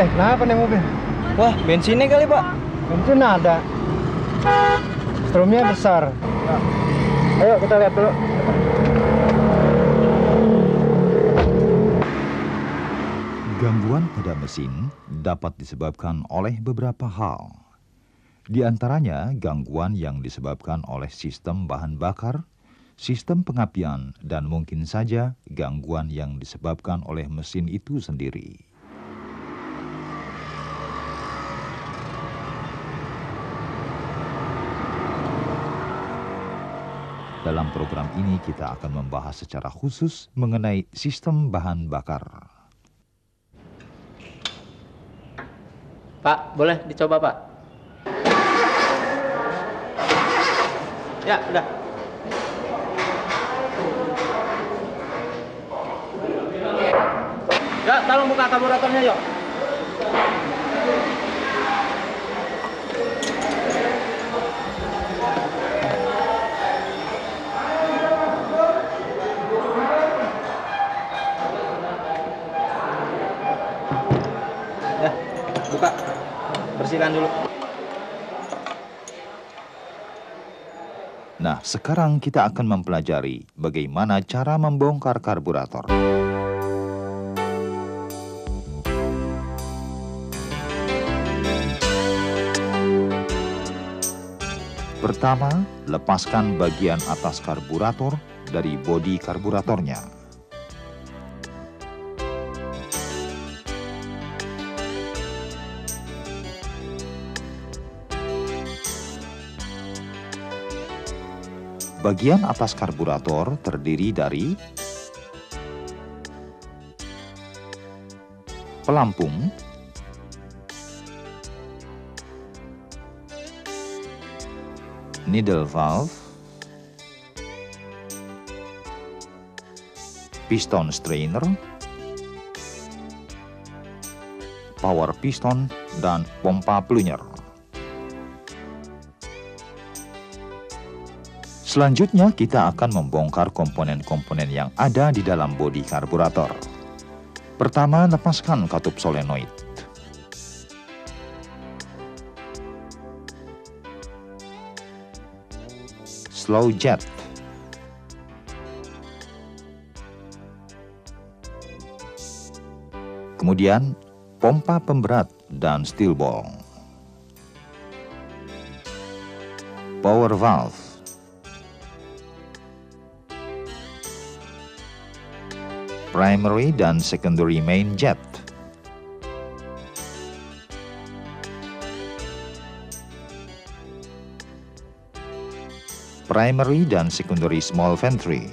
Kenapa nih mobil? Wah, bensinnya kali, Pak. Bensin ada. Strumnya besar. Ayo kita lihat dulu. Gangguan pada mesin dapat disebabkan oleh beberapa hal. Di antaranya gangguan yang disebabkan oleh sistem bahan bakar, sistem pengapian, dan mungkin saja gangguan yang disebabkan oleh mesin itu sendiri. Dalam program ini kita akan membahas secara khusus mengenai sistem bahan bakar. Pak, boleh dicoba, Pak? Ya, udah. Ya, tolong buka karburatornya, yuk. Ya, buka. Bersihkan dulu. Nah, sekarang kita akan mempelajari bagaimana cara membongkar karburator. Pertama, lepaskan bagian atas karburator dari bodi karburatornya. Bagian atas karburator terdiri dari pelampung, needle valve, piston strainer, power piston, dan pompa plunger. Selanjutnya kita akan membongkar komponen-komponen yang ada di dalam bodi karburator. Pertama, lepaskan katup solenoid. Slow jet. Kemudian, pompa pemberat dan steel ball. Power valve. Primary dan secondary main jet. Primary dan secondary small venturi.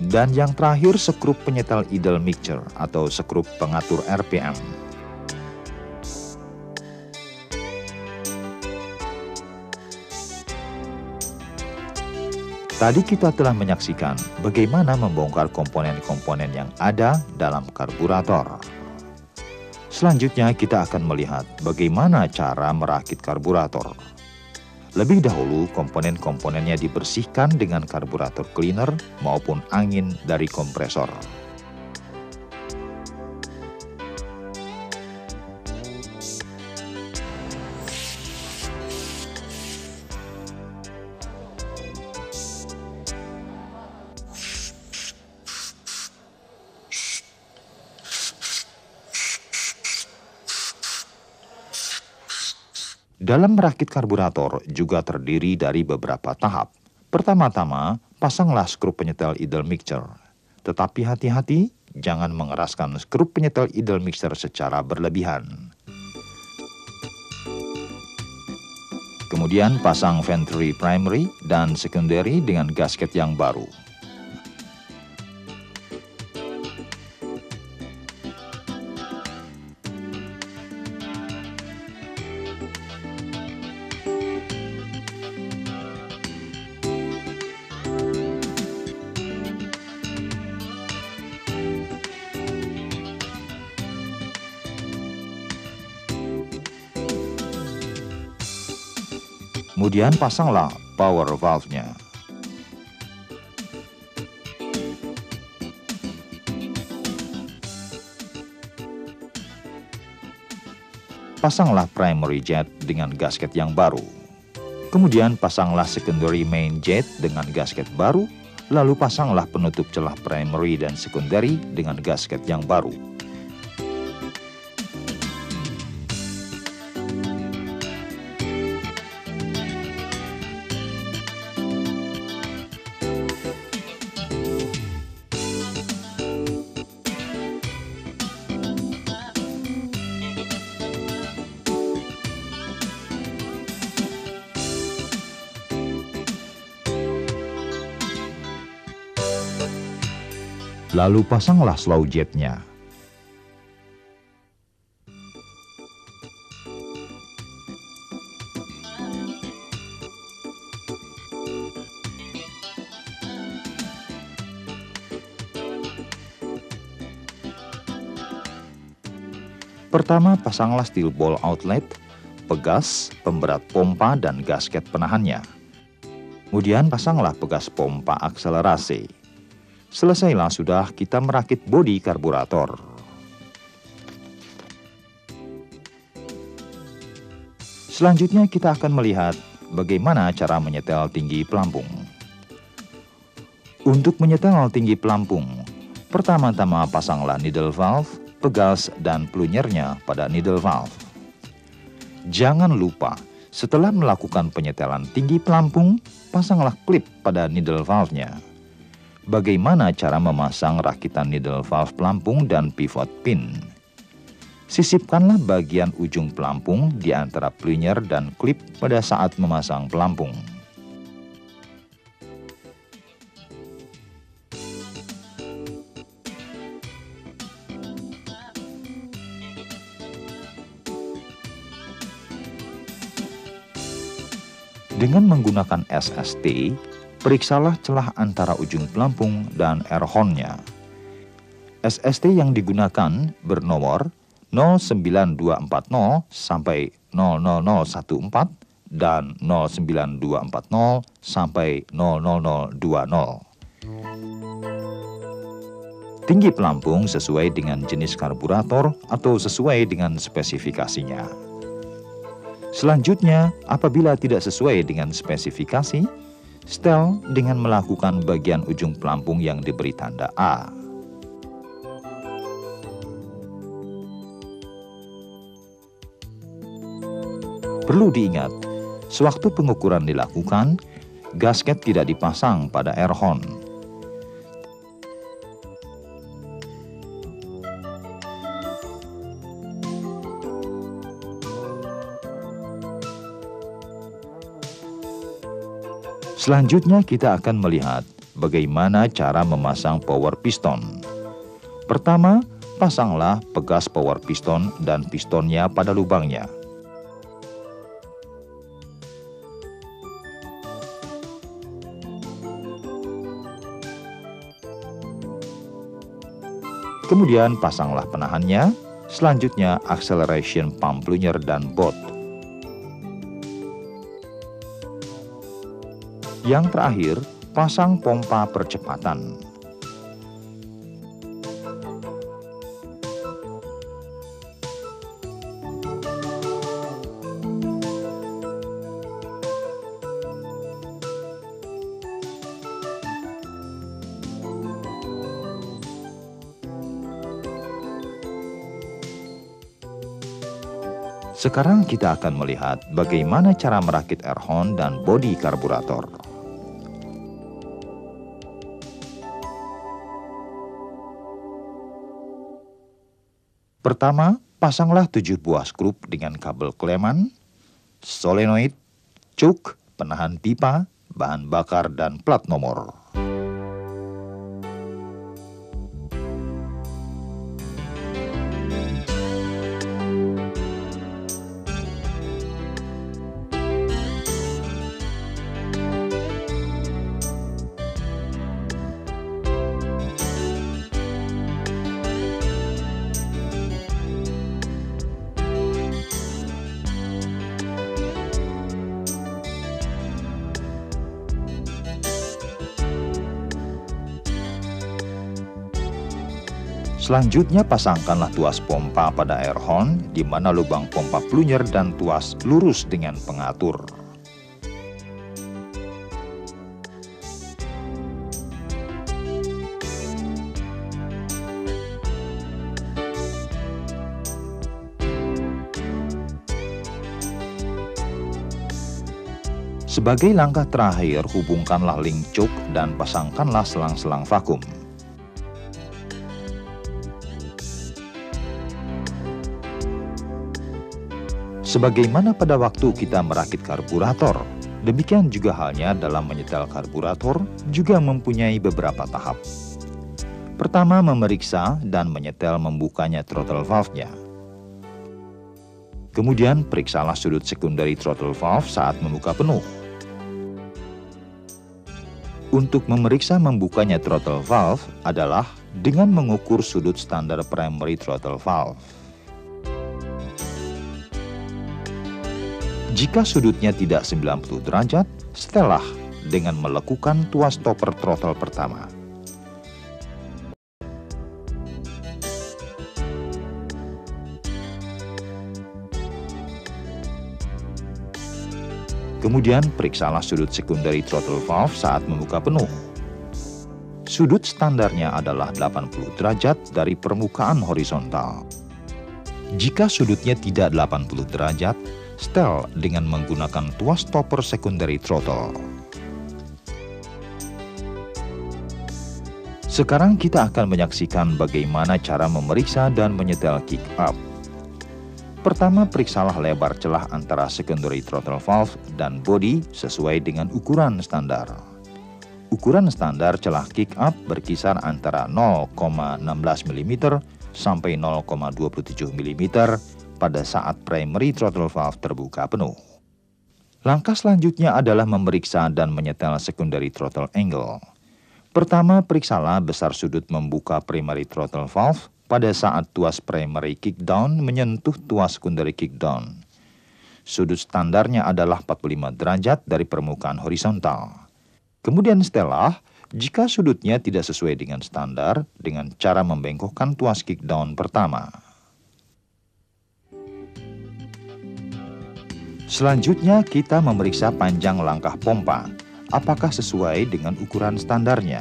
Dan yang terakhir, skrup penyetel idle mixture atau skrup pengatur RPM. Tadi kita telah menyaksikan bagaimana membongkar komponen-komponen yang ada dalam karburator. Selanjutnya kita akan melihat bagaimana cara merakit karburator. Lebih dahulu komponen-komponennya dibersihkan dengan karburator cleaner maupun angin dari kompresor. Dalam merakit karburator juga terdiri dari beberapa tahap. Pertama-tama, pasanglah skrup penyetel idle mixture. Tetapi hati-hati, jangan mengeraskan skrup penyetel idle mixture secara berlebihan. Kemudian pasang venturi primary dan secondary dengan gasket yang baru. Kemudian pasanglah power valve-nya. pasanglah primary jet dengan gasket yang baru. Kemudian pasanglah secondary main jet dengan gasket baru, lalu pasanglah penutup celah primary dan secondary dengan gasket yang baru. Lalu pasanglah slow jetnya. Pertama, pasanglah steel ball outlet, pegas, pemberat pompa, dan gasket penahannya. Kemudian pasanglah pegas pompa akselerasi. Selesailah sudah kita merakit bodi karburator. Selanjutnya kita akan melihat bagaimana cara menyetel tinggi pelampung. Untuk menyetel tinggi pelampung, pertama-tama pasanglah needle valve, pegas, dan plunyernya pada needle valve. Jangan lupa, setelah melakukan penyetelan tinggi pelampung, pasanglah klip pada needle valve-nya. Bagaimana cara memasang rakitan needle valve pelampung dan pivot pin? Sisipkanlah bagian ujung pelampung di antara plunyer dan klip pada saat memasang pelampung. Dengan menggunakan SST, periksalah celah antara ujung pelampung dan air horn-nya. SST yang digunakan bernomor 09240 sampai 00014 dan 09240 sampai 00020. Tinggi pelampung sesuai dengan jenis karburator atau sesuai dengan spesifikasinya. Selanjutnya, apabila tidak sesuai dengan spesifikasi, setel dengan melakukan bagian ujung pelampung yang diberi tanda A. Perlu diingat, sewaktu pengukuran dilakukan, gasket tidak dipasang pada air horn. Selanjutnya kita akan melihat bagaimana cara memasang power piston. Pertama, pasanglah pegas power piston dan pistonnya pada lubangnya. Kemudian pasanglah penahannya, selanjutnya acceleration pump plunger dan bot. Yang terakhir, pasang pompa percepatan. Sekarang kita akan melihat bagaimana cara merakit air horn dan bodi karburator. Pertama, pasanglah 7 buah skrup dengan kabel kleman, solenoid, cuk, penahan pipa, bahan bakar, dan plat nomor. Selanjutnya pasangkanlah tuas pompa pada air horn di mana lubang pompa plunyer dan tuas lurus dengan pengatur. Sebagai langkah terakhir, hubungkanlah link choke dan pasangkanlah selang-selang vakum. Sebagaimana pada waktu kita merakit karburator, demikian juga halnya dalam menyetel karburator juga mempunyai beberapa tahap. Pertama, memeriksa dan menyetel membukanya throttle valve-nya. Kemudian, periksalah sudut secondary throttle valve saat membuka penuh. Untuk memeriksa membukanya throttle valve adalah dengan mengukur sudut standar primary throttle valve. Jika sudutnya tidak 90 derajat, setelah dengan melekukan tuas stopper throttle pertama. Kemudian periksalah sudut secondary throttle valve saat membuka penuh. Sudut standarnya adalah 80 derajat dari permukaan horizontal. Jika sudutnya tidak 80 derajat, setel dengan menggunakan tuas stopper secondary throttle. Sekarang kita akan menyaksikan bagaimana cara memeriksa dan menyetel kick up. Pertama, periksalah lebar celah antara secondary throttle valve dan body sesuai dengan ukuran standar. Ukuran standar celah kick up berkisar antara 0,16 mm sampai 0,27 mm pada saat primary throttle valve terbuka penuh. Langkah selanjutnya adalah memeriksa dan menyetel secondary throttle angle. Pertama, periksalah besar sudut membuka primary throttle valve pada saat tuas primary kickdown menyentuh tuas secondary kickdown. Sudut standarnya adalah 45 derajat dari permukaan horizontal. Kemudian setelah, jika sudutnya tidak sesuai dengan standar, dengan cara membengkokkan tuas kickdown pertama. Selanjutnya, kita memeriksa panjang langkah pompa, apakah sesuai dengan ukuran standarnya.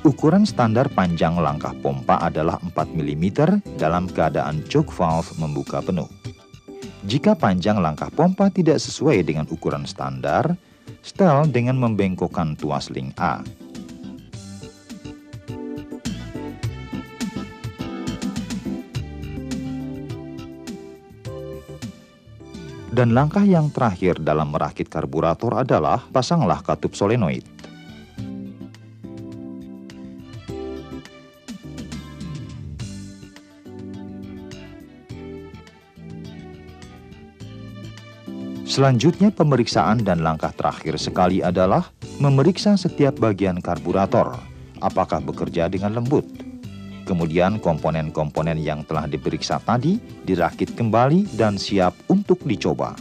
Ukuran standar panjang langkah pompa adalah 4 mm dalam keadaan choke valve membuka penuh. Jika panjang langkah pompa tidak sesuai dengan ukuran standar, setel dengan membengkokkan tuas link A. Dan langkah yang terakhir dalam merakit karburator adalah pasanglah katup solenoid. Selanjutnya, pemeriksaan dan langkah terakhir sekali adalah memeriksa setiap bagian karburator, apakah bekerja dengan lembut. Kemudian komponen-komponen yang telah diperiksa tadi dirakit kembali dan siap untuk dicoba.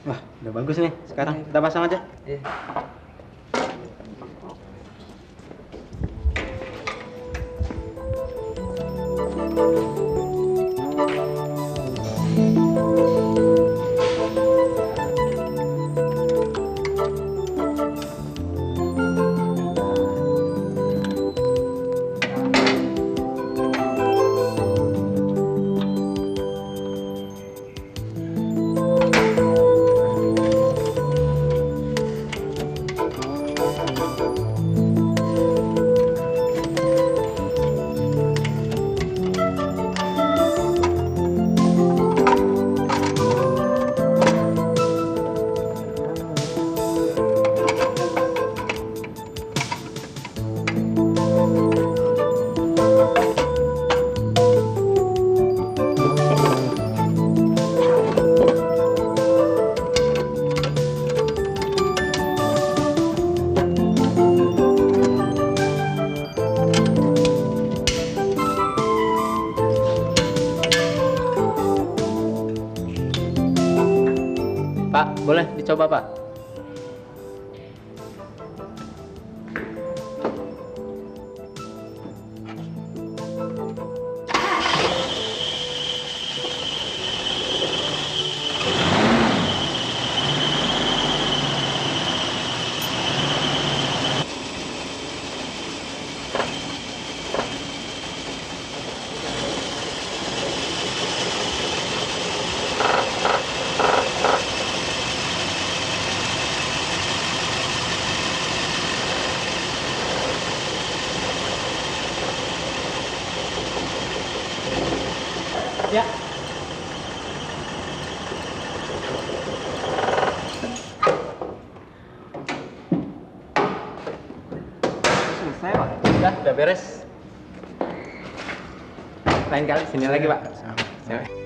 Wah, udah bagus nih. Sekarang kita pasang aja. boleh dicoba Pak. Ya. Selesai Pak. Udah beres. Lain kali sini lagi Pak. Sama.